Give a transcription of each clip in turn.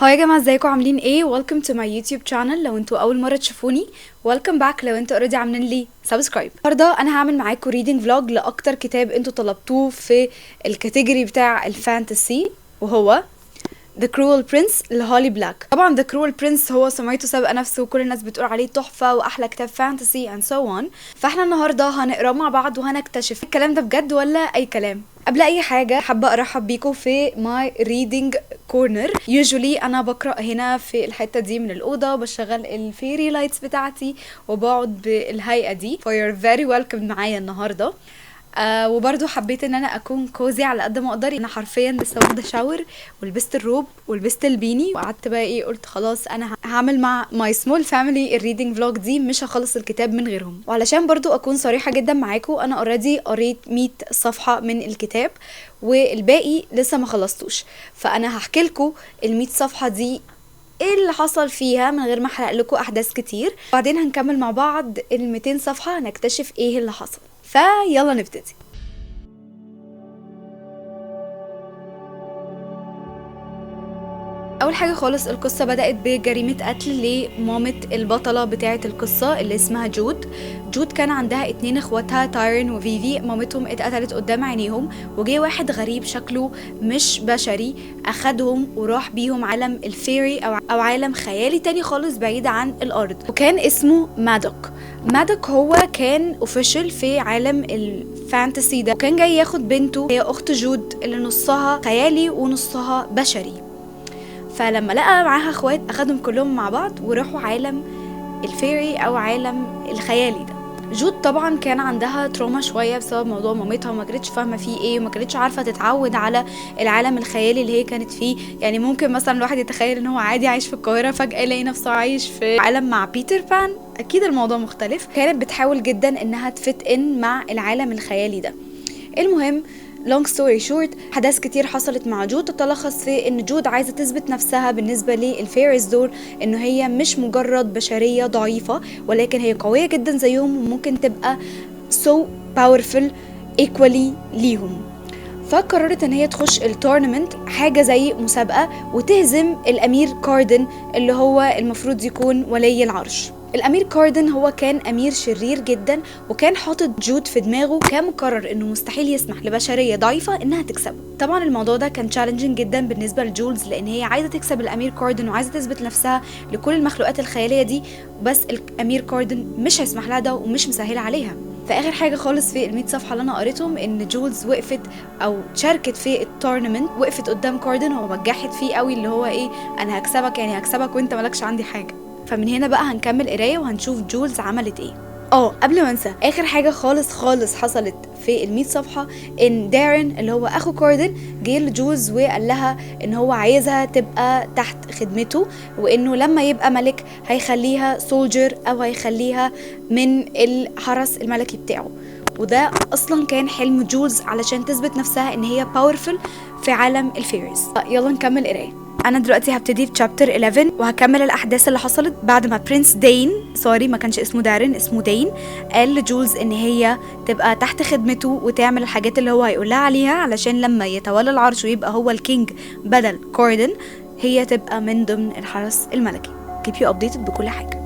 هاي يا جماعه، ازيكم؟ عاملين ايه؟ ويلكم تو ماي يوتيوب شانل. لو انتوا اول مره تشوفوني ويلكم باك، لو انتوا اوريدي عاملين لي سبسكرايب. النهارده انا هعمل معاكم ريدنج فلوج لاكتر كتاب انتوا طلبتوه في الكاتيجوري بتاع الفانتسي، وهو The Cruel Prince لهولي بلاك. طبعا The Cruel Prince هو سمعته سابقه نفسه وكل الناس بتقول عليه تحفه واحلى كتاب فانتسي and so on. فاحنا النهارده هنقراه مع بعض وهنكتشف الكلام ده بجد ولا اي كلام. قبل اي حاجه حابه ارحب بيكم في ماي ريدنج كورنر. يوجولي انا بقرا هنا في الحته دي من الاوضه، بشغل الفيري لايتس بتاعتي وبقعد بالهيئه دي. فيور فيري ويلكم معايا النهارده. وبرضو حبيت ان انا اكون كوزي على قد ما اقدر. انا حرفيا لسه واخده شاور ولبست الروب ولبست البيني وقعدت بقى ايه، قلت خلاص انا هعمل مع ماي سمول فاميلي الريدنج فلوج دي، مش هخلص الكتاب من غيرهم. وعلشان برضو اكون صريحه جدا معاكم، انا اوريدي قريت 100 صفحه من الكتاب والباقي لسه ما خلصتوش. فانا هحكي لكم ال 100 صفحه دي ايه اللي حصل فيها من غير ما احرق لكم احداث كتير. وبعدين هنكمل مع بعض ال 200 صفحه نكتشف ايه اللي حصل. فيلا نبتدي. اول حاجه خالص القصه بدات بجريمه قتل لمامه البطله بتاعه القصه اللي اسمها جود. جود كان عندها 2 اخواتها تايرن وفيفي، مامتهم اتقتلت قدام عينيهم، وجه واحد غريب شكله مش بشري اخدهم وراح بيهم عالم الفيري او عالم خيالي تاني خالص بعيد عن الارض، وكان اسمه مادوك. مادوك هو كان اوفيشال في عالم الفانتسي ده، وكان جاي ياخد بنته هي اخت جود اللي نصها خيالي ونصها بشري. فلما لقى معاها اخوات اخدهم كلهم مع بعض وراحوا عالم الفيري او عالم الخيالي ده. جود طبعا كان عندها تروما شويه بسبب موضوع مامتها، وما كانتش فاهمه فيه ايه، وما كانتش عارفه تتعود على العالم الخيالي اللي هي كانت فيه. يعني ممكن مثلا الواحد يتخيل ان هو عادي عايش في القاهره، فجاه يلاقي نفسه عايش في عالم مع بيتر بان، اكيد الموضوع مختلف. كانت بتحاول جدا انها تفت ان مع العالم الخيالي ده. المهم long story short، أحداث كتير حصلت مع جود تتلخص في إن جود عايزة تثبت نفسها بالنسبة للفيريز دول، إنه هي مش مجرد بشرية ضعيفة، ولكن هي قوية جدا زيهم وممكن تبقى so powerful equally ليهم. فقررت ان هي تخش التورنمنت، حاجه زي مسابقه، وتهزم الامير كاردن اللي هو المفروض يكون ولي العرش. الامير كاردن هو كان امير شرير جدا، وكان حاطط جود في دماغه، كان مقرر انه مستحيل يسمح لبشريه ضعيفه انها تكسبه. طبعا الموضوع ده كان تشالنجينج جدا بالنسبه لجولز، لان هي عايزه تكسب الامير كاردن وعايزه تثبت نفسها لكل المخلوقات الخياليه دي، بس الامير كاردن مش هيسمح لها ده ومش مسهل عليها. في اخر حاجه خالص في ال100 صفحه اللي انا قريتهم، ان جولز وقفت او شاركت في التورنمنت، وقفت قدام كاردن وبجحت فيه قوي، اللي هو ايه، انا هكسبك، يعني هكسبك وانت مالكش عندي حاجه. فمن هنا بقى هنكمل قرايه وهنشوف جولز عملت ايه. قبل ما انسى، اخر حاجه خالص حصلت في ال100 صفحه، ان دارين اللي هو اخو كاردن جه لجولز وقال لها ان هو عايزها تبقى تحت خدمته، وانه لما يبقى ملك هيخليها سولجر او هيخليها من الحرس الملكي بتاعه. وده اصلا كان حلم جولز علشان تثبت نفسها ان هي باورفل في عالم الفيريز. يلا نكمل قرايه. انا دلوقتي هبتدي بشابتر 11 وهكمل الاحداث اللي حصلت بعد ما برنس دين، سوري ما كانش اسمه دارين، اسمه دين، قال لجولز ان هي تبقى تحت خدمته وتعمل الحاجات اللي هو هيقولها عليها، علشان لما يتولى العرش ويبقى هو الكينج بدل كاردن، هي تبقى من ضمن الحرس الملكي. keep you updated بكل حاجه.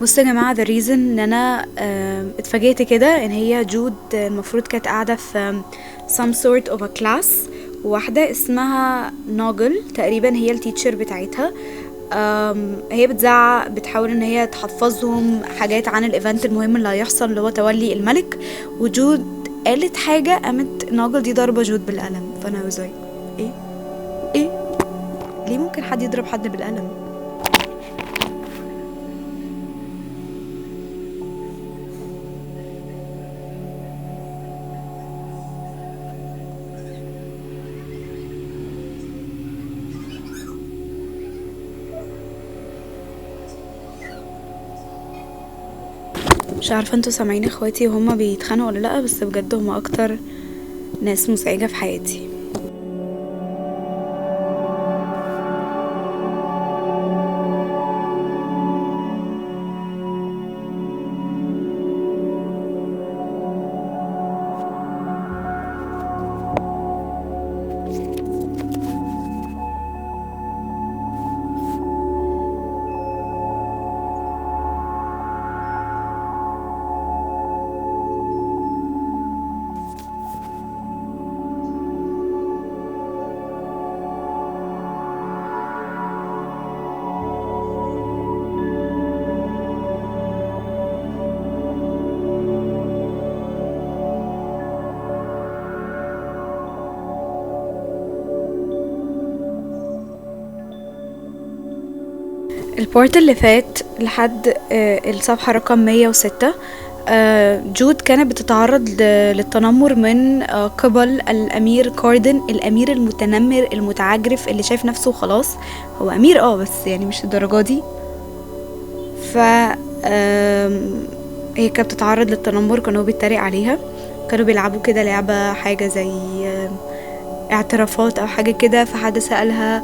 بصوا يا جماعة، the reason ان انا اتفاجئت كده ان هي جود المفروض كانت قاعدة في some sort of a class، واحدة اسمها ناجل تقريبا هي التيتشر بتاعتها. هي بتزعق، بتحاول ان هي تحفظهم حاجات عن الايفنت المهم اللي هيحصل اللي هو تولي الملك. وجود قالت حاجة، قامت ناجل دي ضربة جود بالقلم. فانا was like ايه ايه، ليه ممكن حد يضرب حد بالقلم؟ مش عارفة انتوا سامعين اخواتي وهما بيتخانقوا ولا لا، بس بجد هما اكتر ناس مزعجة في حياتي. البارت اللي فات لحد الصفحة رقم 106، جود كانت بتتعرض للتنمر من قبل الأمير كاردن، الأمير المتنمر المتعجرف اللي شايف نفسه خلاص هو أمير، بس يعني مش الدرجة دي. ف هي كانت بتتعرض للتنمر، كانوا بيتريق عليها، كانوا بيلعبوا كده لعبة حاجة زي اعترافات او حاجة كده. فحد سألها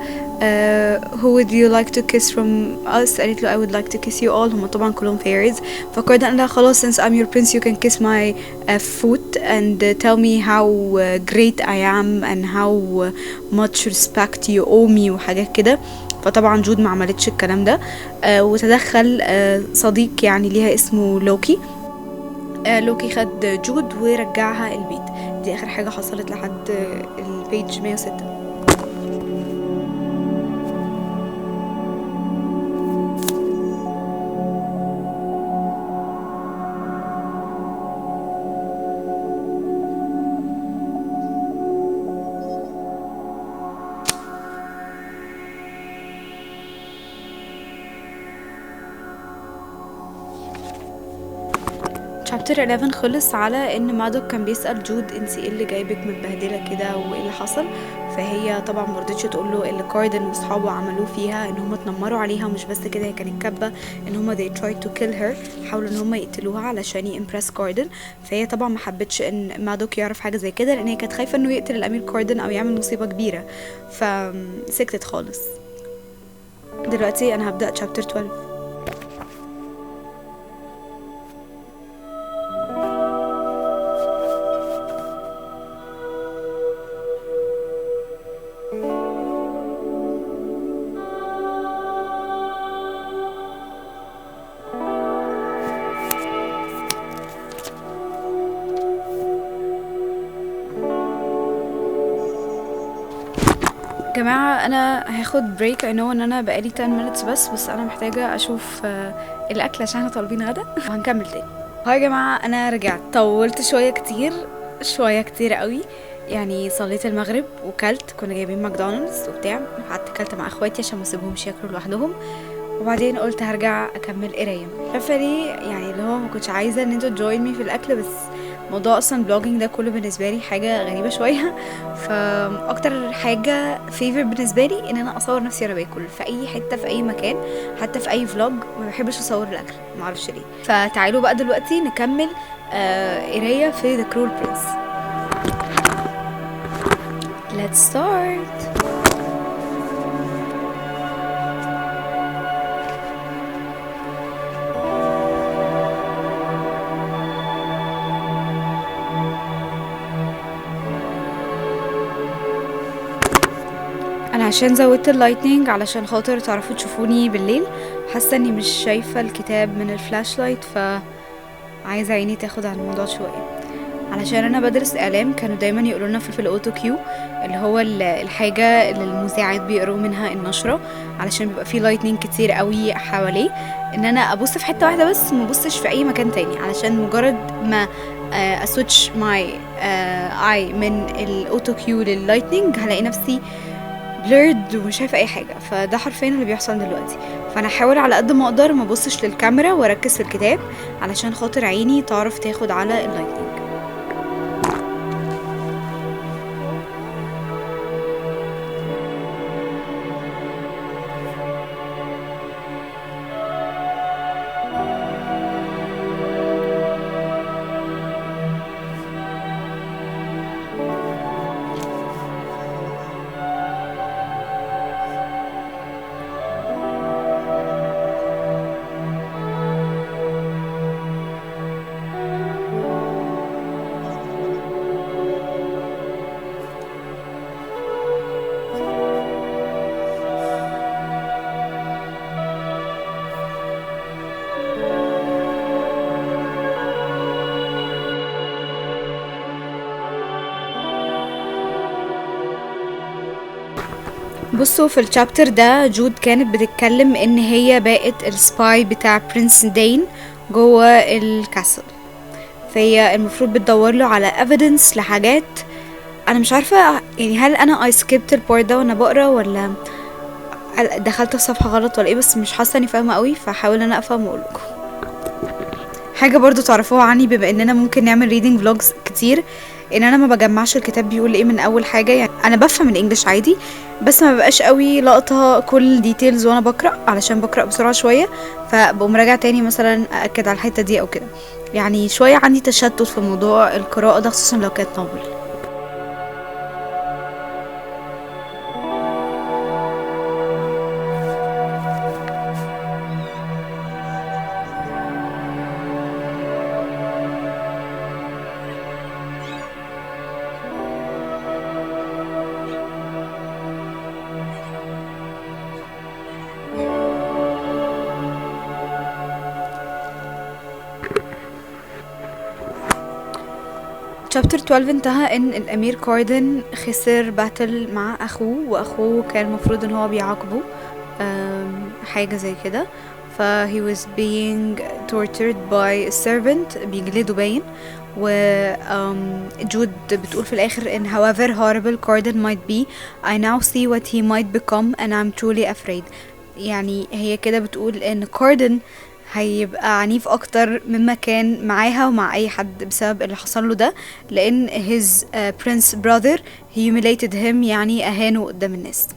who would you like to kiss from us، قالت له I would like to kiss you all. هما طبعا كلهم fairies. فكاردن قال لها خلاص since I'm your prince you can kiss my foot and tell me how great I am and how much respect you owe me وحاجات كده. فطبعا جود ما عملتش الكلام ده. وتدخل صديق يعني ليها اسمه لوكي. لوكي خد جود ورجعها البيت. دي اخر حاجة حصلت لحد البيج 106. شابتر 11 خلص على ان مادوك كان بيسأل جود انتي ايه اللي جايبك متبهدلة كده وايه اللي حصل. فهي طبعا مرضتش تقوله اللي كاردن واصحابه عملوه فيها، ان هم اتنمروا عليها. ومش بس كده، هي كانت كاتبه ان هم they tried to kill her، حاولوا ان هم يقتلوها علشان يمبرس كاردن. فهي طبعا ما حبتش ان مادوك يعرف حاجه زي كده، لان هي كانت خايفه انه يقتل الامير كاردن او يعمل مصيبه كبيره. فسكتت خالص. دلوقتي انا هبدأ شابتر 12. جماعة انا هاخد بريك. I know ان انا بقالي 10 minutes بس انا محتاجة اشوف الاكل عشان احنا طالبين غدا وهنكمل تاني. هاي يا جماعة، انا رجعت. طولت شوية كتير قوي. يعني صليت المغرب وكلت، كنا جايبين ماكدونالدز وبتاع، وقعدت كلت مع اخواتي عشان ما اسيبهمش ياكلوا لوحدهم. وبعدين قلت هرجع اكمل قرايه. عارفه ليه؟ يعني اللي هو ما كنتش عايزه ان انتوا تجوين مي في الاكل، بس موضوع اصلا بلوجينج ده كله بالنسبه لي حاجه غريبه شويه. فاكتر حاجه فيفر بالنسبه لي ان انا اصور نفسي وانا باكل في اي حته في اي مكان، حتى في اي فلوج. ما بحبش اصور الاكل، ما اعرفش ليه. فتعالوا بقى دلوقتي نكمل قرايه في The Cruel Prince. Let's start. انا عشان زودت اللايتنينج علشان خاطر تعرفوا تشوفوني بالليل، حاسة اني مش شايفة الكتاب من الفلاش لايت، فعايزة عيني تاخد على الموضوع شوية. علشان انا بدرس اعلام كانوا دايما يقولوا لنا في الاوتو كيو، اللي هو الحاجه اللي المذيعات بيقروا منها النشره، علشان بيبقى فيه لايتنينج كتير قوي حواليه، ان انا ابص في حته واحده بس، ما ابصش في اي مكان تاني، علشان مجرد ما اسويتش ماي اي من الاوتو كيو لللايتنينج هلاقي نفسي blurred ومش شايفه اي حاجه. فده حرفيا اللي بيحصل دلوقتي. فانا احاول على قد ما اقدر ما ابصش للكاميرا واركز في الكتاب، علشان خاطر عيني تعرف تاخد على اللايتنينج. بصوا في الشابتر ده جود كانت بتتكلم ان هي بقت السباي بتاع برنس دين جوه الكاسل، فهي المفروض بتدور له على evidence لحاجات. انا مش عارفه يعني هل انا اي سكيبت البارت ده وانا بقرا، ولا دخلت الصفحه غلط ولا ايه، بس مش حاسه اني فاهمه قوي، فحاول ان انا افهم واقول لكم حاجه برضو تعرفوها عني. بما اننا ممكن نعمل reading vlogs كتير، ان انا ما بجمعش الكتاب بيقول ايه من اول حاجه. يعني انا بفهم الانجليش عادي، بس ما ببقاش قوي لقطه كل الديتيلز وانا بقرا، علشان بقرا بسرعه شويه، فبقوم راجع تاني مثلا اكد على الحته دي او كده. يعني شويه عندي تشتت في موضوع القراءه ده، خصوصا لو كانت نوبل. شابتر 12 انتهى ان الامير كاردن خسر باتل مع اخوه، واخوه كان المفروض ان هو بيعاقبه حاجة زي كده. ف he was being tortured by a servant، بيجلده باين. و جود بتقول في الاخر ان however horrible Corden might be I now see what he might become and I'm truly afraid. يعني هي كده بتقول ان كاردن هيبقى عنيف اكتر مما كان معاها ومع اي حد بسبب اللي حصل له ده، لان his prince brother humiliated him، يعني اهانه قدام الناس.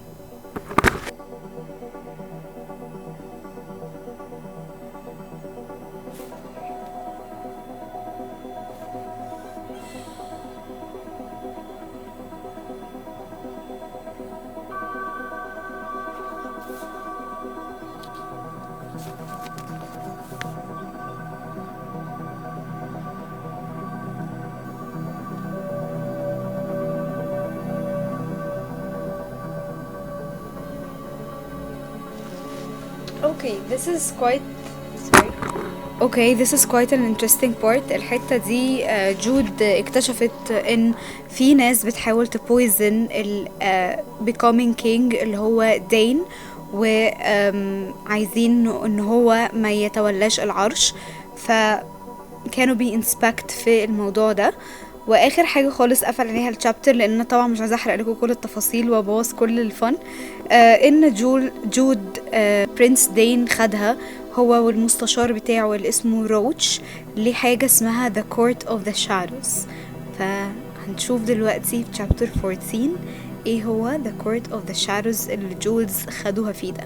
this is quite an interesting part. الحتة دي جود اكتشفت ان في ناس بتحاول تبويزن ال becoming king اللي هو دين، وعايزين ان هو ما يتولاش العرش، فكانوا بينسبكت في الموضوع ده. واخر حاجه خالص قفل عليها الشابتر، لان أنا طبعا مش عايزه احرق لكم كل التفاصيل وابوظ كل الفن. ان جود برنس دين خدها هو والمستشار بتاعه اللي اسمه روتش لحاجه اسمها The Court of the Shadows. فهنشوف دلوقتي في chapter 14 ايه هو The Court of the Shadows اللي جولز خدوها فيه ده.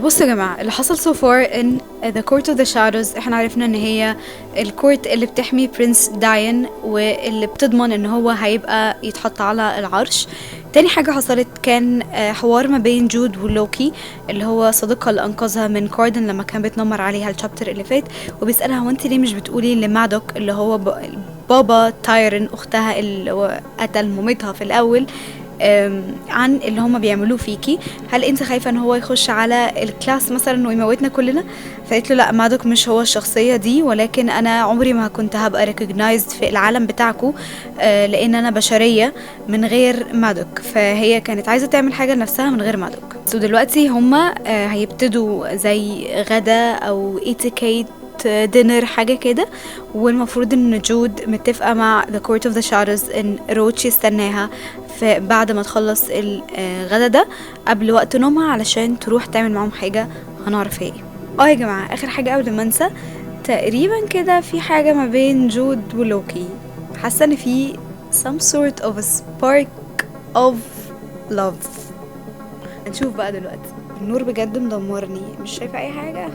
بصوا يا جماعة، اللي حصل so far in the court of the shadows، احنا عرفنا ان هي الكورت اللي بتحمي برنس داين واللي بتضمن ان هو هيبقى يتحط على العرش. تاني حاجة حصلت كان حوار ما بين جود ولوكي اللي هو صديقها اللي انقذها من كاردن لما كان بيتنمر عليها الشابتر اللي فات، وبيسألها هو انت ليه مش بتقولي لمادوك اللي هو بابا تايرن اختها اللي هو قتل مامتها في الاول عن اللي هما بيعملوه فيكي، هل انت خايفة ان هو يخش على الكلاس مثلا ويموتنا كلنا؟ فقالت له لا، مادوك مش هو الشخصية دي، ولكن انا عمري ما كنت هبقى recognized في العالم بتاعكو لان انا بشرية من غير مادوك. فهي كانت عايزة تعمل حاجة لنفسها من غير مادوك. دلوقتي هما هيبتدوا زي غدا او اتيكيت دينر حاجة كده، والمفروض ان جود متفقة مع The Court of the Shadows ان روتش يستناها بعد ما تخلص الغدا ده قبل وقت نومها علشان تروح تعمل معاهم حاجة هنعرف ايه. يا جماعة، اخر حاجة قبل ما انسى، تقريبا كده في حاجة ما بين جود ولوكي، حاسة ان في some sort of a spark of love. هنشوف بقى دلوقتي. النور بجد مدمرني، مش شايفة اي حاجة.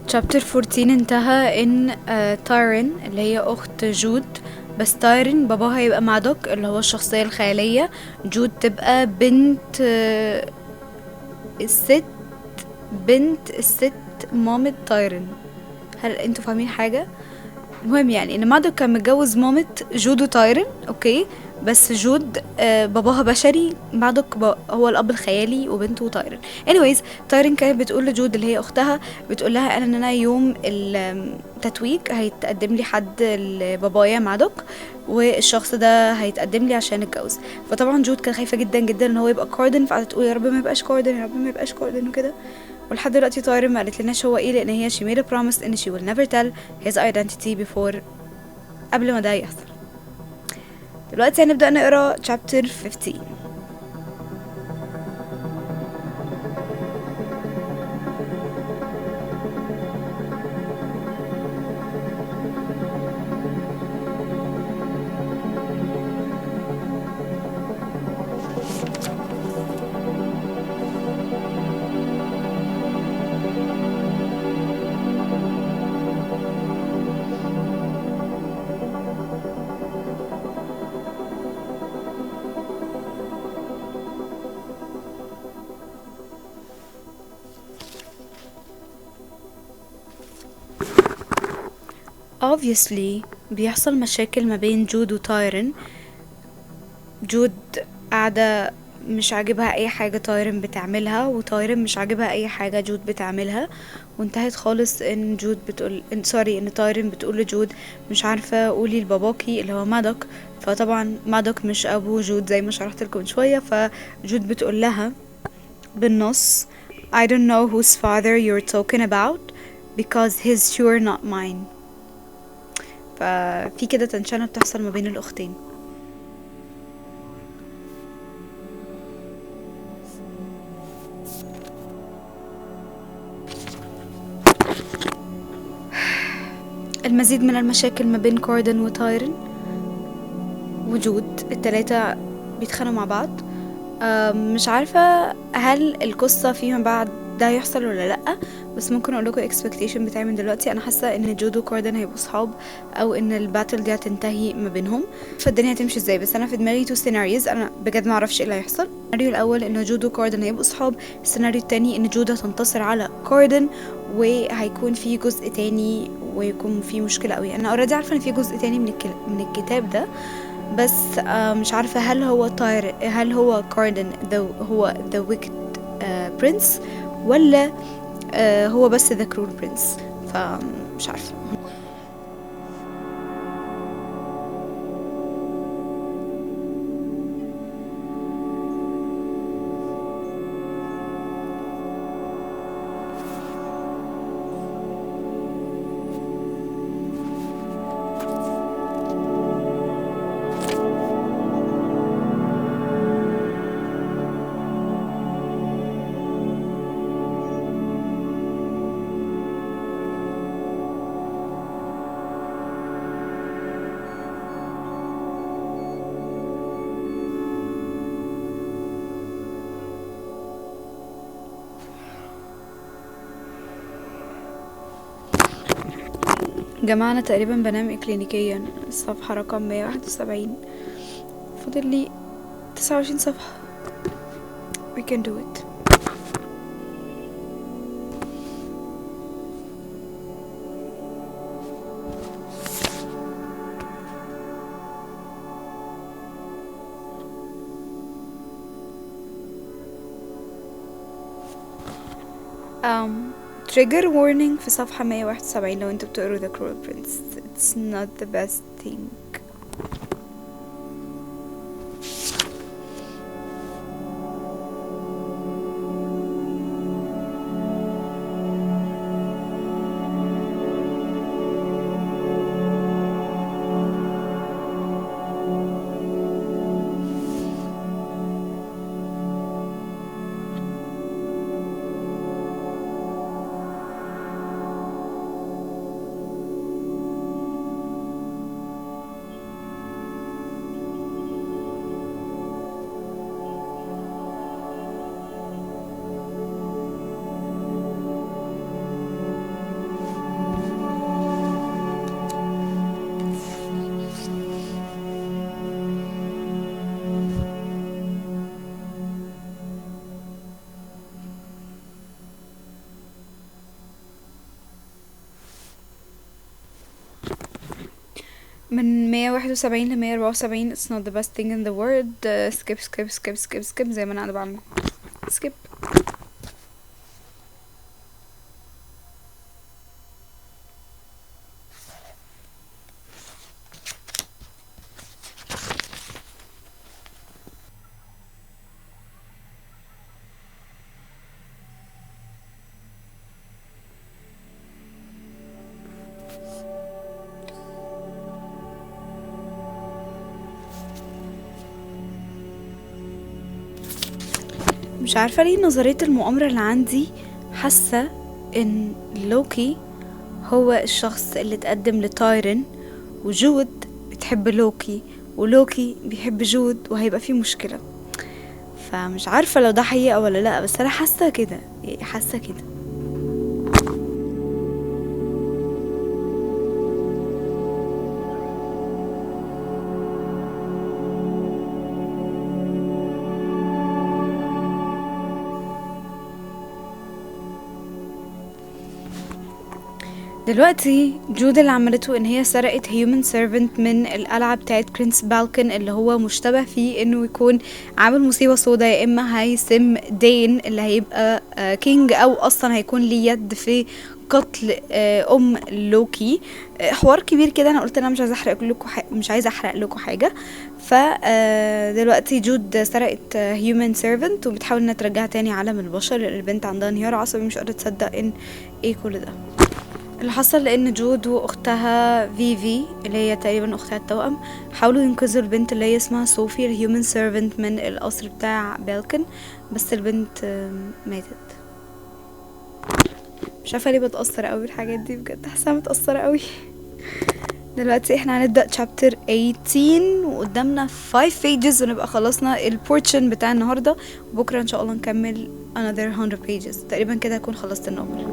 شابتر 14 انتهى ان تايرن اللي هي اخت جود، بس تايرن باباها هيبقى مع دوك اللي هو الشخصية الخيالية، جود تبقى بنت الست مامة تايرن. هل انتوا فاهمين حاجة؟ المهم يعني ان مادوك كان متجوز مامة جود وتايرن، اوكي، بس جود باباها بشري، مادوك هو الاب الخيالي وبنته تايرن. anyways، تايرن كانت بتقول لجود اللي هي اختها، بتقول لها ان انا يوم التتويج هيتقدم لي حد لبابايا مادوك، والشخص ده هيتقدم لي عشان اتجوز. فطبعا جود كانت خايفه جدا جدا ان هو يبقى كاردن، فقعدت تقول يا رب ما يبقاش كاردن، يا رب ما يبقاش كاردن وكده. ولحد دلوقتي تايرن ما قالت لناش هو ايه، لان هي she made a promise ان she will never tell his identity before، قبل ما ده يحصل. دلوقتي هنبدأ نقرا chapter 15. obviously بيحصل مشاكل ما بين جود وتايرن. جود قاعدة مش عاجبها اي حاجة تايرن بتعملها، وتايرن مش عاجبها اي حاجة جود بتعملها، وانتهت خالص ان جود بتقول ان تايرن بتقول لجود مش عارفة قولي لباباكي اللي هو مادوك. فطبعا مادوك مش ابو جود زي ما شرحت لكم شوية، فجود بتقول لها بالنص I don't know whose father you're talking about because he's sure not mine. ففي كده تنشنة بتحصل ما بين الأختين. المزيد من المشاكل ما بين كاردن وتايرن، وجود، التلاتة بيتخانقوا مع بعض. مش عارفة هل القصة فيما بعد ده هيحصل ولا لأ، بس ممكن اقول لكم expectation بتاعي من دلوقتي. انا حاسة ان جود وكوردن هيبقوا صحاب، او ان الباتل دي هتنتهي ما بينهم، فالدنيا هتمشي ازاي. بس انا في دماغي تو سيناريوز، انا بجد ما اعرفش ايه اللي هيحصل. السيناريو الاول ان جود وكوردن هيبقوا صحاب، السيناريو التاني ان جود هتنتصر على كوردن وهيكون في جزء تاني ويكون في مشكلة قوي. انا اوريدي عارفة ان في جزء تاني من الكتاب ده، بس مش عارفة هل هو كاردن هو the wicked prince، ولا هو بس the cruel prince. فمش عارفة. جماعة أنا تقريبا بنام إكلينيكيا. الصفحة رقم 171، فاضل لي 29 صفحة. we can do it. trigger warning في صفحة 171 لو انتوا بتقروا The Cruel Prince. It's not the best thing. من 171 ل 174 it's not the best thing in the world. skip skip skip skip skip زي ما انا بعمل skip. مش عارفة ليه نظرية المؤامرة اللي عندي حاسة ان لوكي هو الشخص اللي تقدم لتايرن، وجود بتحب لوكي، ولوكي بيحب جود، وهيبقى في مشكلة. فمش عارفة لو ده حقيقة ولا لا، بس انا حاسة كده، حاسة كده. دلوقتي جود اللي عملته ان هي سرقت هيومن سيرفنت من القلعة بتاعت برنس بالكن، اللي هو مشتبه فيه انه يكون عامل مصيبة سودا، يا اما هيسم دين اللي هيبقى كينج، او اصلا هيكون ليه يد في قتل ام لوكي. حوار كبير كده. انا قلت انا مش عايزه احرق لكم حاجه. ف دلوقتي جود سرقت هيومن سيرفنت وبتحاول انها ترجعها تاني عالم البشر. البنت عندها انهيار عصبي، مش قادره تصدق ان ايه كل ده اللي حصل، لان جود واختها فيفي اللي هي تقريبا اختها التوأم حاولوا ينقذوا البنت اللي هي اسمها صوفي الهيومن سيرفنت من القصر بتاع بالكن، بس البنت ماتت. مش عارفه ليه بتأثر قوي بالحاجات دي، بجد حاسه متأثره قوي. دلوقتي احنا هنبدأ chapter 18 وقدامنا 5 pages ونبقى خلصنا البورشن بتاع النهاردة، وبكرة ان شاء الله نكمل another 100 pages تقريبا. كده هكون خلصت النوبل.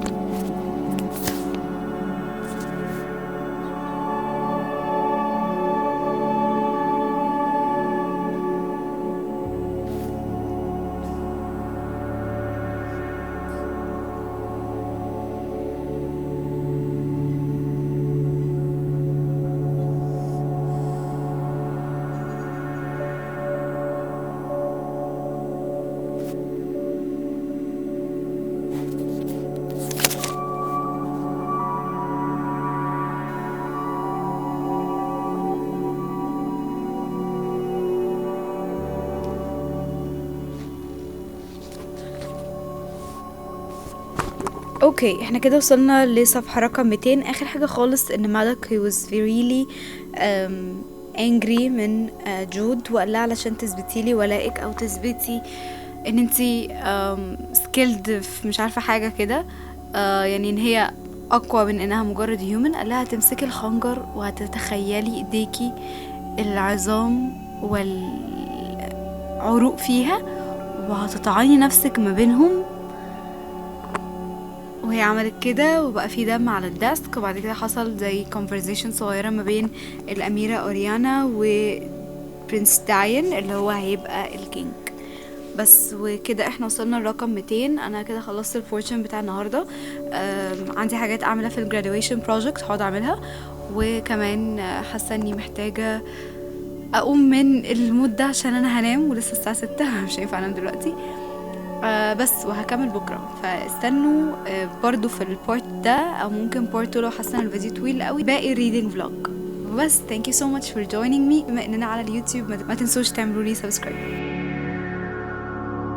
اوكي، احنا كده وصلنا لصفحة رقم 200. اخر حاجة خالص ان مالك he was really angry من جود، وقال لها علشان تثبتي لي ولائك او تثبتي ان انتي skilled في مش عارفة حاجة كده، يعني ان هي اقوى من انها مجرد human. قال لها هتمسكي الخنجر وهتتخيلي ايديكي العظام والعروق فيها وهتطعني نفسك ما بينهم. وهي عملت كده وبقى في دم على الديسك، وبعد كده حصل زي conversation صغيرة ما بين الأميرة أوريانا وبرنس داين اللي هو هيبقى الكينج. بس وكده احنا وصلنا لرقم 200. انا كده خلصت البورشن بتاع النهاردة. عندي حاجات اعملها في الجرادويشن بروجكت هقعد اعملها، وكمان حاسة اني محتاجة اقوم من المود ده عشان انا هنام ولسه الساعة 6 مش هينفع انام دلوقتي. بس وهكمل بكرة، فاستنوا برضو في البارت ده او ممكن بارت لو حاسة ان الفيديو طويل قوي باقي reading vlog. بس thank you so much for joining me. بما اننا على اليوتيوب ما تنسوش تعملوا لي سبسكرايب.